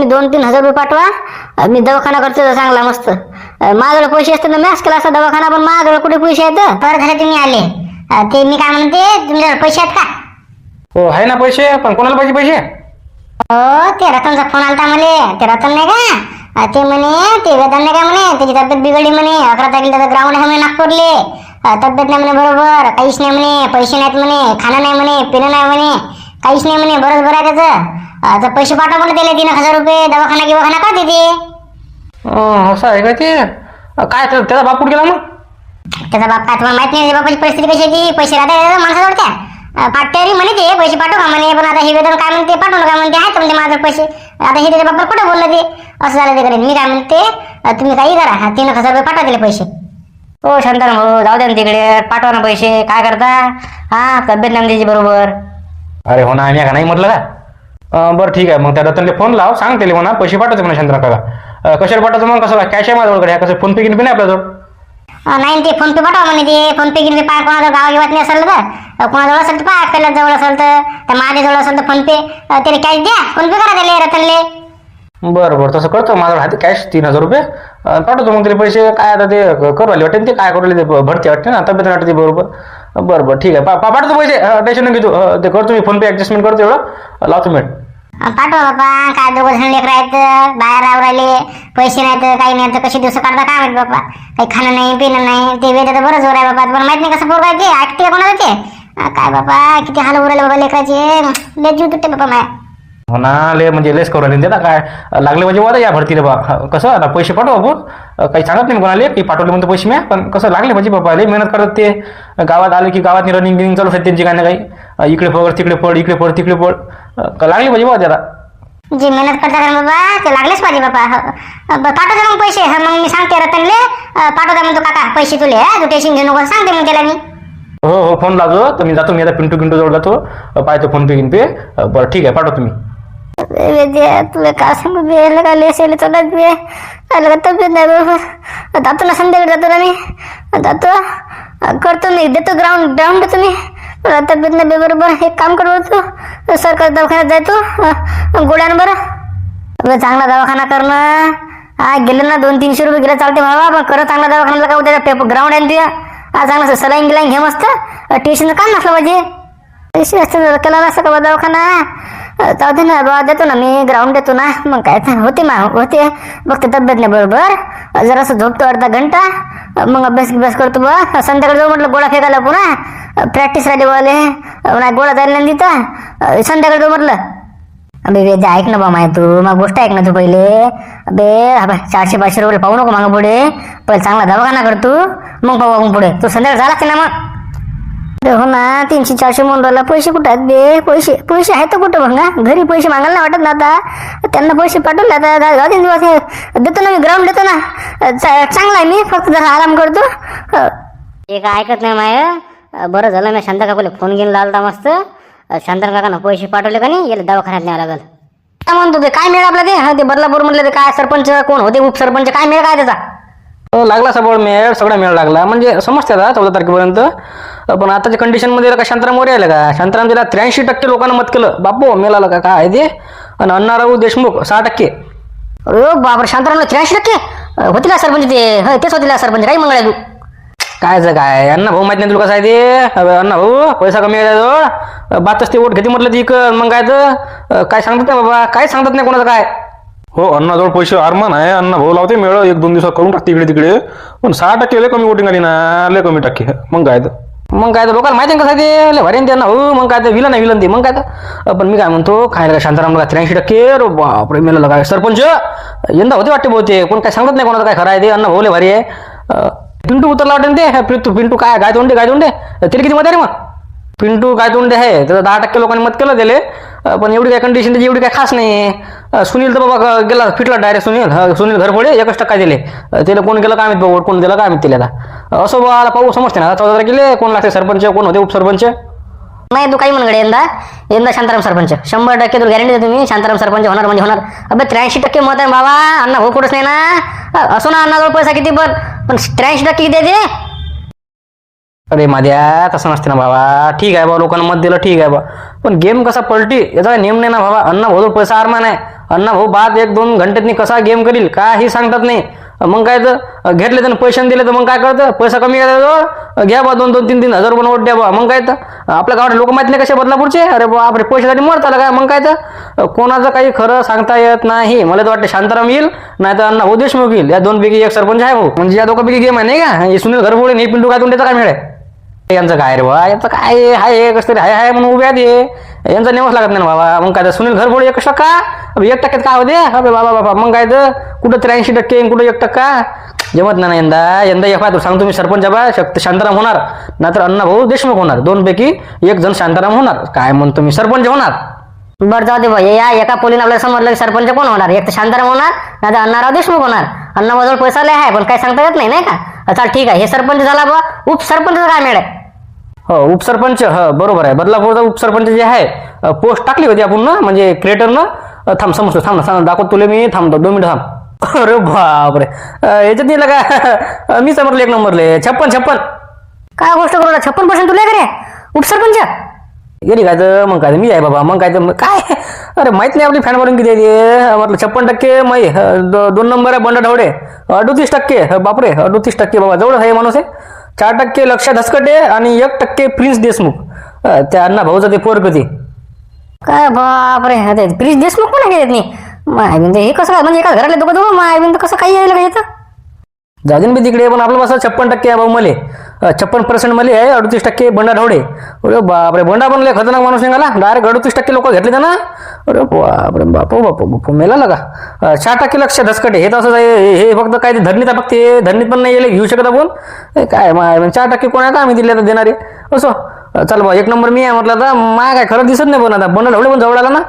तुम्ही 2-3 हजार रुपये पाठवा, मी दवाखाना करतो चांगला मस्त. माझ्याजवळ पैसे असते ना मॅच केला असता दवाखाना, पण माझ्याजवळ कुठे पैसे आहेत. बरं झालं तुम्ही आले. ते मी काय म्हणते, तुमच्याकडे पैसे आहेत का? हो आहे ना पैसे, पण कोणाला पाहिजे पैसे? हो, ते रतनचा फोन आलता मला. ते रतन नाही का, ते म्हणे ते वेदन नाही का म्हणे, त्याची तब्येत बिघडली म्हणे. 11 तारखेला त्याचं ग्राउंड आहे म्हणे नागपूरले. तब्येत नाही म्हणे बरोबर, काहीच नाही म्हणे, पैसे नाहीत म्हणे, खाणं नाही म्हणे, पिणं नाही म्हणे, काहीच नाही म्हणे. बरोबर आहे त्याचं. तर पैसे पाठवा म्हणे त्याला 3,000 रुपये. दवाखाना करते ते. असं आहे का ते? काय त्याचा बाप कुठे गेला मग? त्याचा बाप काय तुम्हाला माहित नाही? बापाची परिस्थिती कशी होती, पैसे राहते माणसाजवळ त्या पाठ्यारी म्हणे ते पैसे पाठव का म्हणे. पण आता हे वेदन काय म्हणते, पाठवू नका म्हणते, आहे म्हणजे माझं पैसे. आता हे त्याच्या बापाला कुठं बोललं ते? असं झालं ते करेन. मी काय म्हणते, तुम्ही काही करा, 3,000 रुपये पाठवा दिले पैसे. हो शांताराम भाऊ, जाऊ द्या ना तिकडे, पाठवा ना पैसे. काय करता? हा, तब्येत नाही त्याची बरोबर. अरे हो ना, आम्ही का नाही म्हटलं का? बरं ठीक आहे, मग त्या रतनले फोन लाव, सांग त्याला म्हणा पैसे पाठवायचे म्हणा शांताराम काका. कशाला पाठवायचं मग? कसं कॅश आहे माझ्याकडे, कसं फोन पे गिन पे नाही आपल्याजवळ. नाही ते फोन पे पाठवा म्हणे. ते फोन पे गिन पे पाय कोणाजवळ गावात नाही असेल तर, कोणाजवळ असेल तर पाय, आपल्याला जवळ असेल तर, त्या माझ्याजवळ असेल तर फोन पे, त्याला कॅश द्या, फोन पे करा त्याला रतनले. बरं तसं करतो. माझ्याकडे हाती कॅश 3,000 रुपये पाठवतो मग त्याला पैसे. काय आता ते करू आले वाटते ते, काय करू ते भरती वाटते ना, तब्येत वाटते बरोबर. बरं ठीक आहे, पाठवतो पैसे, टेन्शन नाही घेतो. ते करतो मी फोन पे ॲडजस्टमेंट करतो, एवढं लावतो मी. पाठवा बाबा. काय 2 जण लेकर आहेत, बाहेर राहिले, पैसे नाहीत, काही नाही, तर कसे दिवस काढता काय माहित बाबा. काही खाणं नाही, पिणं नाही. ते वेळ तर बरं जोर आहे बाबा. तुम्हाला माहित नाही कसं पोरग आहे ते, ऐकते कोणाला ते? काय बाबा, किती हाल उरायले बाबा लेकराचे. लय जीव तुटते बाबा माया. हो ना, ले लेस करू राहिले ना. काय लागले म्हणजे वादा या भरती रे बा. कसं आता पैसे पाठवा आपण, काही सांगत नाही कोणाला की पाठवले म्हणतो पैसे मी. पण कसं लागले म्हणजे बाबा, लय मेहनत करत ते. गावात आले की गावात रनिंग गिनिंग चालू आहेत त्यांची, काही ना काही. इकडे पड तिकडे पड, इकडे पड तिकडे पड. लागले म्हणजे बाबा त्याला. जे मेहनत करता का बाबा, ते लागलेच पाहिजे बाबा. पाठवता मग पैसे. मग मी सांगते रतनले, पाठवता म्हणतो काका पैसे तुले, तू टेन्शन घेऊ नको, सांगते मग त्याला मी. हो फोन लावतो तर मी जातो. मी आता पिंटू जवळ जातो, पाहतो फोन पे गिन पे. बरं ठीक आहे, पाठवतो मी. तुला काय सांगू बे, का लेसेले चालत बे, आलं का तब्येत नाही बरोबर. जातो ना संध्याकाळी, जातो ना मी, जातो करतो मी, देतो ग्राउंड देतो मी. तब्येत नाही बे बरोबर. एक काम करतो, सरकारी दवाखान्यात जातो गोळ्यानं. बरं चांगला दवाखाना करणं. हा गेलं ना 200-300 रुपये गेलं चालते बाबा, पण करत चांगला दवाखान्याला का उद्या पेपर ग्राउंड आहे तुझ्या. हा चांगलं सलाईन गिलाईन घे मस्त, टेन्शनचं काम नसलं पाहिजे. पैसे असतं केला नसतं का दवाखाना. जाऊ दे ना बाबा, देतो ना मी, ग्राउंड देतो ना. मग काय होते बघते तब्येत नाही बरोबर. जरासं झोपतो अर्धा घंटा, मग अभ्यास करतो बा. संध्याकाळी जाऊ म्हटलं गोळा फेकायला, पुन्हा प्रॅक्टिस राहिली बोले, गोळा जायला नाही तिथं. संध्याकाळी जाऊ म्हटलं. अबे वेद ऐक ना बा माय, तू मग गोष्ट ऐक ना तू पहिले. अबे 400-500 रुपये पाहू नको मागं पुढे. पहिले चांगला दवाखाना करतो, मग पाहू आपण पुढे. तू संध्याकाळी झाला की ना मग. हो ना, 300-400 म्हणून राहिला. पैसे कुठं आहेत बे? पैसे आहेत तर कुठं मग? घरी पैसे मागायला नाही वाटत ना आता. त्यांना पैसे पाठवले आता. 2 दिवस देतो ना मी, ग्राउंड देतो ना. चांगला आहे मी, फक्त जरा आराम करतो. हे काय ऐकत नाही माय. बरं झालं मी शांता काकूला फोन घेऊन लावला मस्त. शांताराम काकांना पैसे पाठवले का नाही, याला दवाखान्यात न्यावं लागल. काय म्हणतो ते, काय मिळ आपला ते बदलापूर म्हणलं ते, काय सरपंच कोण होते, उपसरपंच, काय मिळ काय त्याचा? लागला सगळा मेळ लागला म्हणजे समजते आता 14 तारखेपर्यंत. पण आताच्या कंडिशनमध्ये का शांताराम वर यायला का? शांताराम दिला 83% लोकांना मत केलं. बापू मेला का काय ते. आणि अण्णाराव देशमुख 6%. अरे बाबर, शांतारामला 83% होतील का सरपंच ते? तेच होतील सरपंच, काही मंगळ तू काय अण्णा भाऊ माहित नाही तुला कसं आहे ते. अण्णा भाऊ पैसा कमी आहे जवळ, बातच ते वोट घेते म्हटलं ती. मग काय तर काय सांगतात नाही बाबा, काय सांगतात नाही कोणाचं काय. हो अण्णाजवळ पैसे आरमान आहे. अण्णा भाऊ लावते मेळ, 1-2 दिवसात करून टाकते इकडे तिकडे. पण 6% लय कमी वोटिंग आली ना, लय कमी टक्के. मग काय तर लोकांना माहिती कसं आहे ते, लय भारी त्यांना. हो मग काय तर विलन ते. मग काय तर पण मी काय म्हणतो, काय का शांतारामला 83%. बापरे मेला काय सरपंच यंदा होते वाटते बहुते. कोण काय सांगत नाही कोणाचं काय खरं आहे ते. अण्णा भाऊ लय भारी आहे. पिंटू उतरला वाटेल ते. पिंटू काय गायतोंडे त्याला किती मत आहे रे मग? पिंटू गायतोंडे आहे, त्याचं 10% लोकांनी मत केलं त्याले. पण एवढी काय कंडिशन त्याची एवढी काय खास नाही. सुनील तर बाबा गेला, फिटला डायरेक्ट. सुनील घरफोडे 1% काय दिले त्याला. कोण गेलं काय माहित, वोट कोण दिलं काय माहित त्याला. असं बाला पाहू समजते ना. 14 तारखेला कोण लागते सरपंच, कोण होते उपसरपंच. नाही तू काही म्हणकडे यंदा शांताराम सरपंच 100% तुला गॅरंटी देतो मी. शांताराम सरपंच होणार म्हणजे होणार. अबे 83% मत आहे बाबा. अण्णा भाऊ कुठंच नाही ना. असो ना अण्णाजवळ पैसा किती, पण 83% किती आहे ते. अरे माझ्या तसं नसते ना बाबा. ठीक आहे बा, लोकांना मत दिलं ठीक आहे बा, पण गेम कसा पलटी याचा नेम नाही ना बाबा. अण्णा भाऊ पैसा आरमान आहे. अण्णा भाऊ बाद 1-2 घंट्यातनी कसा गेम करील काही सांगतात नाही. मग काय तर घेतले त्यानं पैसे दिले तर मग काय करतं, पैसा कमी जवळ घ्या बा 2-3 हजार रुपये नोट द्या बा. मग काय तर आपल्या गावात लोक माहित नाही कसे बदलापूरचे, अरे बा आपले पैशासाठी मरत आलं काय. मग काय तर कोणाचं काही खरं सांगता येत नाही. मला तर वाटतं शांताराम येईल नाही तर अण्णा भाऊ देशमुख येईल, या दोनपैकी एक सरपंच आहे भाऊ. म्हणजे या दोघांपैकी गेम आहे नाही का. हे सुनील घरफोडे नाही पिंटू काय तुमच्याचा काय मिळेल यांचं काय रे बा, यांचं काय आहे कसं तरी हाय म्हणून उभे आहेत यांचा नेमच लागत नाही बाबा. मग काय तर सुनील घरफोडे 1% 1% काय होते अबे बाबा बाबा. मग काय तर कुठं 83% कुठं 1% जमत नाही यंदा एक तू सांगतो मी सरपंच बा शांताराम होणार नाहीतर अण्णा भाऊ देशमुख होणार, दोनपैकी एक जण शांताराम होणार. काय म्हणतो मी सरपंच होणार. बरं जाऊ दे भाई, या एका पोलीने आपल्याला समजलं की सरपंच कोण होणार, एक तर शांताराम होणार नाही तर अण्णाराव देशमुख होणार. अण्णाजवळ पैसा लय आहे पण काही सांगता येत नाही का. चाल ठीक आहे, हे सरपंच झाला बा, उपसरपंच काय मिळेल. हो उपसरपंच, हो बरोबर आहे. बदलापूरचा उपसरपंच जे आहे पोस्ट टाकली होती आपण ना, म्हणजे क्रिएटरनं. थांब समजतो, थांब ना दाखवतो तुला मी, थांबतो 2 मिनिटं थांब. अरे बापरे, याच्यात नाही का मी समजलो 1 नंबरले 56. काय गोष्ट करू 56% तुला करे उपसरपंच गेली काय तर. मग काय मी आहे बाबा. मग काय तर काय अरे माहित नाही आपली फॅन वरून किती आहे. म्हटलं 56% मै 2 नंबर आहे बंडा ढवडे 38%. बापरे 38% बाबा जवळ आहे माणूस आहे. 4% लक्ष धसकटे आणि 1% प्रिन्स देशमुख, त्या अण्णा भाऊचं ते पोर कधी. काय बापरे, ते प्रिन्स देशमुख पण आहे नाही माय म्हणजे हे कसं काय, म्हणजे एका घरातले दोघं माय बिंद कसं काही यायला काय येतं. जाजन बी तिकडे पण आपलं कसं 56% आहे भाऊ मले, 56% मले आहे, 38% बंडा ढवडे. अरे बापरे बंडा पण लय खतरनाक माणूस निघाला, डायरेक्ट 38% लोक घेतले त्यांना. अरे बापरे बापू बापू बापू मेला का. 4% लक्ष धसकटे हे तर असं हे फक्त काय धरणीत आहे, फक्त हे धरणीत पण नाही घेऊ शकत आपण. काय माय 4% कोणा का आम्ही दिले तर देणारे असो. चल बा 1 नंबर मी आहे म्हटलं तर माय काय खरं दिसत नाही. पण आता बंडा ढवडे पण जवळ आला ना.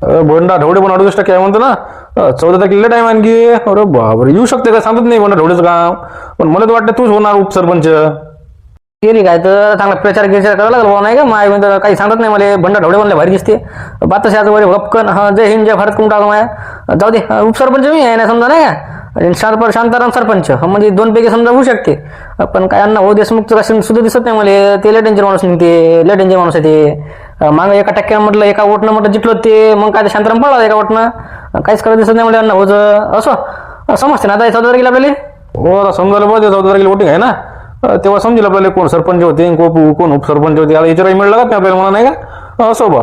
बंडा ढवडे पण 38% आहे म्हणतो ना. 14 तारखेला टाइम आणखी. अरे बापरे येऊ शकते का सांगत नाही बंडा ढवडेचं काम. पण मला तर वाटतं तूच होणार उपसरपंच. गेली काय तर चांगला प्रचार करायला लागला नाही का. माय म्हणजे काही सांगत नाही मला. बंडा ढवडे म्हणले भारी दिसते बात वर गपकन. हा जय हिंद जय भारत कुंटा माया. जाऊ दे उपसरपंच मी आहे ना समजा नाही का. आणि शांताराम सरपंच म्हणजे 2 पैकी समजा होऊ शकते. पण काय अण्णा भाऊ देशमुखचं कसं सुद्धा दिसत नाही मला. ते लय डेंजर माणूस निघते, लय डेंजर माणूस आहे ते. मागं 1% म्हटलं, 1 वोटनं म्हटलं जिंकलो ते. मग काय शांताराम पडला 1 वोटनं. काहीच करत दिसत नाही मला अण्णा भाऊचं. असं समजते ना आता 14 तारखेला आपल्याला. हो आता समजायला पाहिजे 14 तारखेला वोटिंग आहे ना. तेव्हा समजेल आपल्याला कोण सरपंच होते कोण उपसरपंच होते. आता याच्यावर मिळलं का आपल्याला म्हणा नाही का. असो बा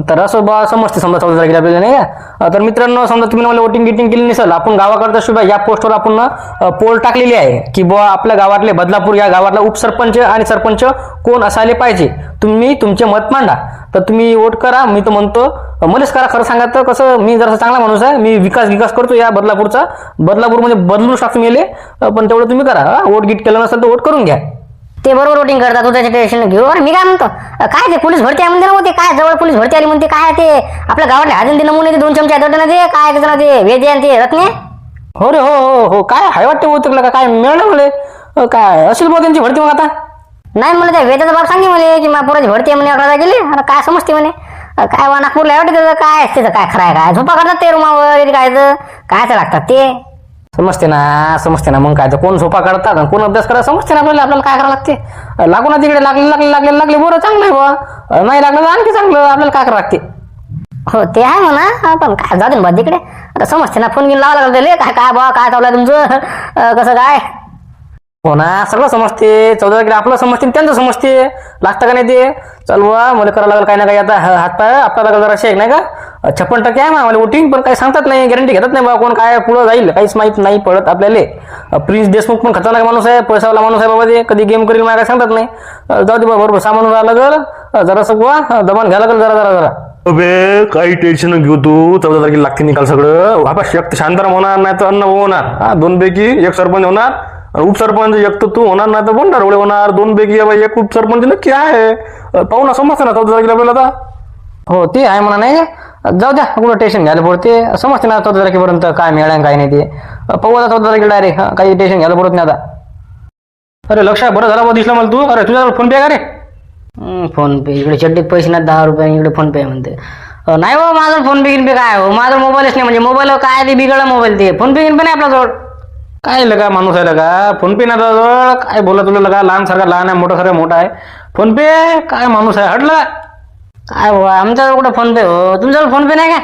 तर असं बा समजते समजा 14 तारखेला आपल्याला नाही का. तर मित्रांनो समजा तुम्ही मला वोटिंग गिटिंग नसेल, आपण गावाकडचा शुभा या पोस्टवर आपण पोल टाकलेली आहे की बुवा आपल्या गावातले बदलापूर या गावातला उपसरपंच आणि सरपंच कोण असायला पाहिजे. तुम्ही तुमचे मत मांडा. तर तुम्ही वोट करा. मी तर म्हणतो मलाच करा. खरं सांगा तर कसं मी जरा चांगला माणूस आहे, मी विकास करतो या बदलापूरचा. बदलापूर म्हणजे बदलू शकतो मेले. पण तेवढं तुम्ही करा. वोट गिट केलं नसेल तर वोट करून घ्या. ते बरोबर वोटिंग करतात, तू त्याचे टेन्शन घेऊ. मी काय म्हणतो, काय ते पोलीस भरती आहे म्हणते ना होते, काय जवळ पोलीस भरती आली म्हणते. काय ते आपल्या गावातले हाजन ते नमुने ते 2 चमचे दट ना ते काय त्याचं ना ते वेदे आणि ते रत्ने. हो रे हो काय हाय वाटते होतं का काय मिळणार मला. काय असेल बघ त्यांची भरती मग आता. नाही मला त्या वेदाचा बाप सांगे मला की पोराची भरती आहे म्हणे 11ला गेली. आणि काय समजते म्हणे काय वा नागपूरला वाटते त्याचं काय त्याचं काय खरं आहे. काय झोपा करतात ते रुमावर काय लागतात ते समजते ना. मग काय तर कोण झोपा काढतात कोण अभ्यास करा समजते ना आपल्याला काय करावं लागते. लागू ना तिकडे लागले बरं चांगलं आहे बुवा. नाही लागलं तर आणखी चांगलं. आपल्याला काय करावं लागते. हो ते आहे म्हणा. पण काय जाऊ दे ना तिकडे. आता समजते ना. फोन घेऊन लावा लागले काय बा काय चालू आहे तुमचं कसं काय. हो ना सगळं समजते. 14 तारखेला आपलं समजते त्यांचं समजते. लागतं का नाही ते. चल बुवा मला करावं लागेल काही ना काही. आता हातपाय आपल्याला लागेल जरा शेक नाही का. 56% आहे मला वोटिंग. पण काही सांगतात नाही, गॅरंटी घेतात नाही बा कोण काय पुढं जाईल काहीच माहित नाही पडत आपल्याला. प्रिन्स देशमुख पण खतरनाक माणूस आहे, पैसावाला माणूस आहे बाबा. ते कधी गेम करील मला काय सांगतात नाही. जाऊ दे बा बरोबर सामान राहावं लागेल जरासं बुवा. दमान घ्यावं लागेल जरा. अबे काही टेन्शन घेऊ तू. 14 तारखेला लागते निकाल सगळं. वापस एक शांताराम होणार नाही तर अण्णा होणार. 2 पैकी एक सरपंच होणार. उपसरपंच एक तर तू होणार नाही तर बंडा ढवळे होणार. 2 पैकी एक उपसरपंच नक्की आहे. पाहू ना समजते ना 14 तारखेला आपल्याला आता. हो ते आहे म्हणा नाही का. जाऊ द्या कुठं टेन्शन घ्यायला पडते. समजते ना 14 तारखेपर्यंत काय मिळालं काय नाही ते. पाहू आता 14 तारखेला डायरेक्ट काही टेन्शन घ्यायला पडत नाही आता. अरे लक्षात बरं झाला दिसला मला तू. अरे तुझ्यावर फोन पे का रे. फोन पे इकडे चड्डीत पैसे नाही 10 रुपये इकडे फोन पे म्हणते. नाही हो माझं फोन पे गिन पे काय हो. माझा मोबाईलच नाही म्हणजे मोबाईल काय ते बिघडला मोबाईल. ते फोन पे गिन पे नाही आपल्याजवळ. काय लगा माणूस आहे लगा. फोन पे ना जवळ काय बोला तुला लगा. लहान सारखा लहान आहे, मोठा सारखा मोठा आहे. फोन पे काय माणूस आहे हटला. काय हो आमच्याजवळ कुठं फोन पे हो. तुमच्याजवळ फोन पे नाही का.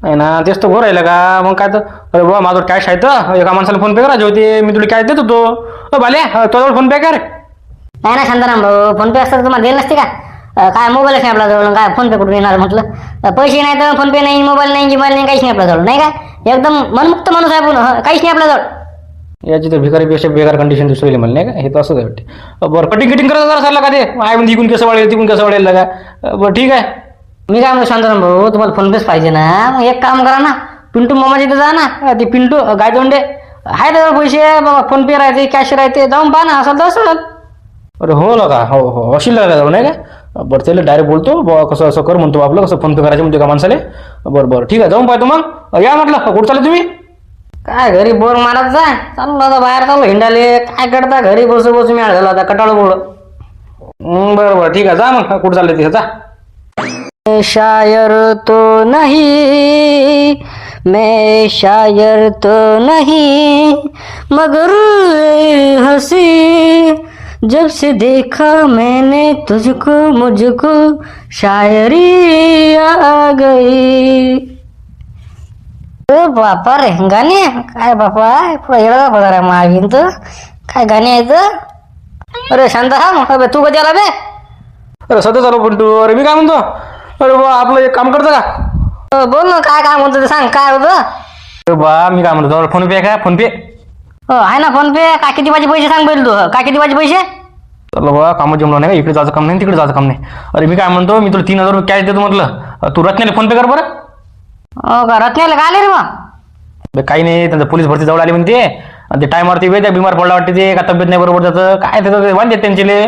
नाही ना तेच तर घोर राहिलं का मग काय तर अरे बाबा माझं कॅश आहे तर एका माणसाला फोन पे करायचे होते मी तुला कॅश देत होतो बाले तुझ्याजवळ फोन पे कर नाही ना शांताराम भाऊ फोन पे असतं तर तुम्हाला दिलं नसते का काय मोबाईलच नाही आपल्याजवळ काय फोन पे कुठून येणार म्हटलं पैसे नाही तर फोन पे नाही मोबाईल नाही गिबाईल नाही काहीच नाही आपल्याजवळ नाही का एकदम मनमुक्त माणूस आहे आपण काहीच नाही आपल्याजवळ याची तर भिकारीपेक्षा बेकार कंडिशन दुसरी मला नाही का हे तर असंच आहे वाटते बरं कटिंग करत जरा चाललं का ते आहे म्हणजे इकून कसं वाढेल तिकून कसं वाढेल का बरं ठीक आहे मी काय म्हणतो शांताराम भाऊ तुम्हाला फोन पेच पाहिजे ना मग एक काम करा ना पिंटू मामाच्या इथं जा ना ते पिंटू गायतोंडे आहे त्याजवळ पैसे बाबा फोन पे राहते कॅश राहते जाऊन पहा ना असं तर असं अरे हो का हो हो अशी लागला नाही का बरं त्याला डायरेक्ट बोलतो बुवा कसं असं कर म्हणतो आपलं कसं फोन पे करायचं म्हणतो का माणसाले बरं ठीक आहे जाऊन पाहतो मग या म्हटलं कुठं चालले तुम्ही काय घरी बोर मारत जा चाललो आता बाहेर चाललो हिंडाले काय करता घरी बसू बसू मिळालं झाला आता कटाळ बोल बरं ठीक आहे जा मग कुठं चालले तिथे जा शायर तो नहीं मैं शायर तो नहीं मगर हंसी जब से देखा मैंने तुझको मुझको शायरी आ गई बापा रे गाणे काय बापा पुढे येणार बघा मागीन तर काय गाणे आहेत अरे शांत हा तू कधी आला बे अरे सध्या चालू पण तू अरे मी काय म्हणतो अरे बा आपलं एक काम करतं का बोल ना काय काय म्हणतो ते सांग काय होतं अरे बा मी काय म्हणतो जवळ फोन पे आहे का फोन पे हो आहे ना फोन पे काय किती माझे पैसे सांग बैल तू काय किती माझे पैसे चला बा कामं जमलं नाही का इकडे जायचं काम नाही तिकडे जायचं काम नाही अरे मी काय म्हणतो मी तुला 3,000 रुपये कॅश देतो म्हटलं तू रत्नाला फोन पे कर बरं हो का रत्नाला का आले रे मग बे काही नाही त्यांचं पोलीस भरती जवळ आली म्हणते आणि ते टायमावरती वेळ बिमार पडला वाटते ते का तब्येत नाही बरोबर त्याचं काय त्याचं वांदे त्यांचे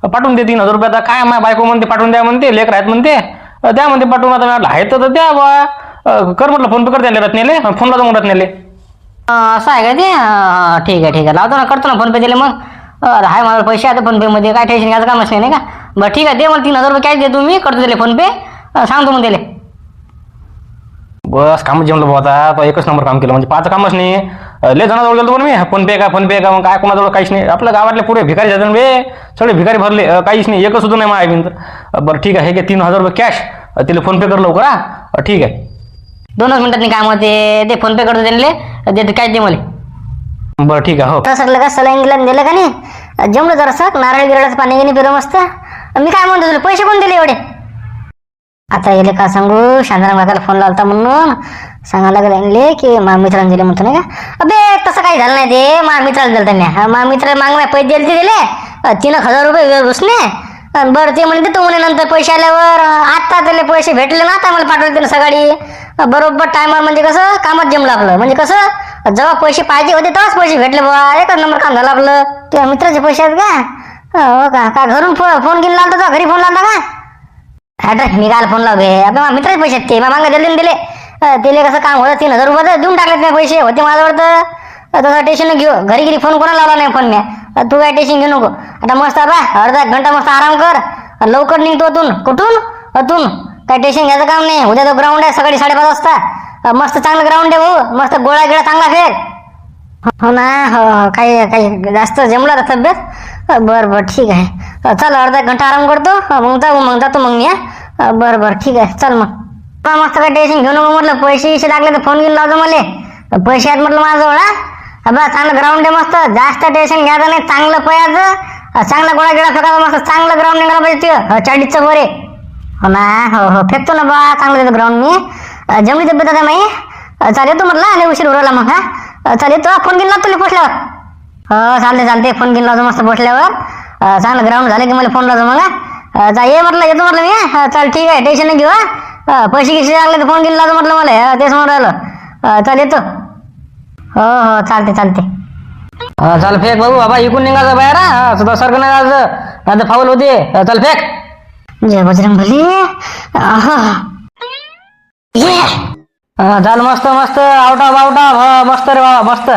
पाठवून दे 3,000 रुपये आता काय माझ्या बायको म्हणते पाठवून द्या म्हणते लेकर आहेत म्हणते द्या म्हणते पाठवून आता म्हटलं आहे तर द्या बा कर म्हटलं फोन पे कर त्याला रत्नेले फोन लावतो मग रत्नेले असं आहे का ते ठीक आहे लावतो ना करतो ना फोन पे दिले मग आहे माझा पैसे आता फोन पे मध्ये काय टेन्शन घ्यायचं कामच नाही का बरं ठीक आहे दे मला 3,000 रुपये कॅश दे तुम्ही करतो दिले फोन पे सांगतो मग दिले बस काम जमलं बाबा आता तो एकच नंबर काम केलं म्हणजे 5 कामच नाही लय जणांजवळ गेलो पण मी फोन पे का मग काय कोणाजवळ काहीच नाही आपल्या गावातले पुरे भिकारी जातात बे सगळे भिकारी भरले काहीच नाही एकच सुद्धा नाही माझ्या बिन बरं ठीक आहे हे घे 3,000 रुपये कॅश तिला फोन पे कर लवकर हा ठीक आहे 2च मिनिटात काम होते ते फोन पे करतो त्यांना देते कॅश दे मला बरं ठीक आहे हो सगळं का सलाईन गिलाईन दिलं का नाही जमलं जरा सक नारळ गिरळाचं पाणी गेली पिरं मस्त मी काय म्हणतो तुला पैसे कोण दिले एवढे आता येले का सांगू शांताराम काकाला फोन लावता म्हणून सांगायला लागले की मा मित्रांनी दिले म्हणतो नाही का अबे तसं काही झालं नाही ते मा मित्राला दिलं त्यांनी मा मित्र मागण्या पैसे दिले ते दिले 3,000 रुपये बसले बरं ते म्हणते तू म्हणे नंतर पैसे आल्यावर आता त्याला पैसे भेटले ना आता मला पाठवले त्यानं सकाळी बरोबर टायमावर म्हणजे कसं कामच जमलं आपलं म्हणजे कसं जेव्हा पैसे पाहिजे होते तेव्हाच पैसे भेटले बाबा एकच नंबर काम झालं आपलं तुझ्या मित्राचे पैसे आहेत का हो का घरून फोन घेऊन लावता का घरी फोन लावता का ॲड्रेस मी काल फोन लावले आपल्या मित्राचे पैसे आहेत ते मागं दिले दिले कसं काम होतं 3,000 रुपये देऊन टाकले ते पैसे होते माझ्यावर तर तसं टेन्शन घेऊ घरी फोन कोणाला लावला नाही फोन मी तू काय टेन्शन घेऊ नको आता मस्त बा अर्धा घंटा मस्त आराम कर लवकर निघतो अतून काय टेन्शन घ्यायचं काम नाही उद्या तो ग्राउंड आहे सकाळी 5:30 वाजता मस्त चांगलं ग्राउंड आहे भाऊ मस्त गोळा गिळा चांगला फेर हो ना हो काही जास्त जमला तर तब्येत बरं ठीक आहे चल अर्धा घंटा आराम करतो मग जातो मग मी बरं ठीक आहे चल मग मस्त काय टेन्शन घेऊ नको म्हटलं पैसे लागले तर फोन घेऊन लावतो मला पैसे आहेत म्हटलं माझ्याजवळ बा चांगलं ग्राउंड आहे मस्त जास्त टेन्शन घ्यायचं नाही चांगलं पयाचं चांगला गोळा गिळा फेकायचा मस्त चांगलं ग्राउंड निघाला पाहिजे 40चं बरे हो ना हो फेकतो ना बा चांगलं देतो ग्राउंड मी जमली तब्येत आता माही चालेल येतो म्हटलं आणि उशीर उरवला मग हा चालेल तो फोन घेऊन लावतो पोचल्यावर हो चालते फोन घेऊन लावतो मस्त पोचल्यावर चांगलं ग्राउंड झालं की मला फोन लावतो मग ये म्हटलं येतो म्हटलं मी चाल ठीक आहे टेन्शन नाही घेऊ पैसे गिसे लागले तर फोन घेऊन लावतो म्हटलं मला ते समोर राहिलं चाल येतो हो चालते चाल फेक भाऊ बाबा इकून निघायचं बाहेर सुद्धा सारखं नाही जायचं आता फाऊल होते चल फेक जय बजरंगबली झालं मस्त आउट ऑफ मस्त रे बाबा मस्त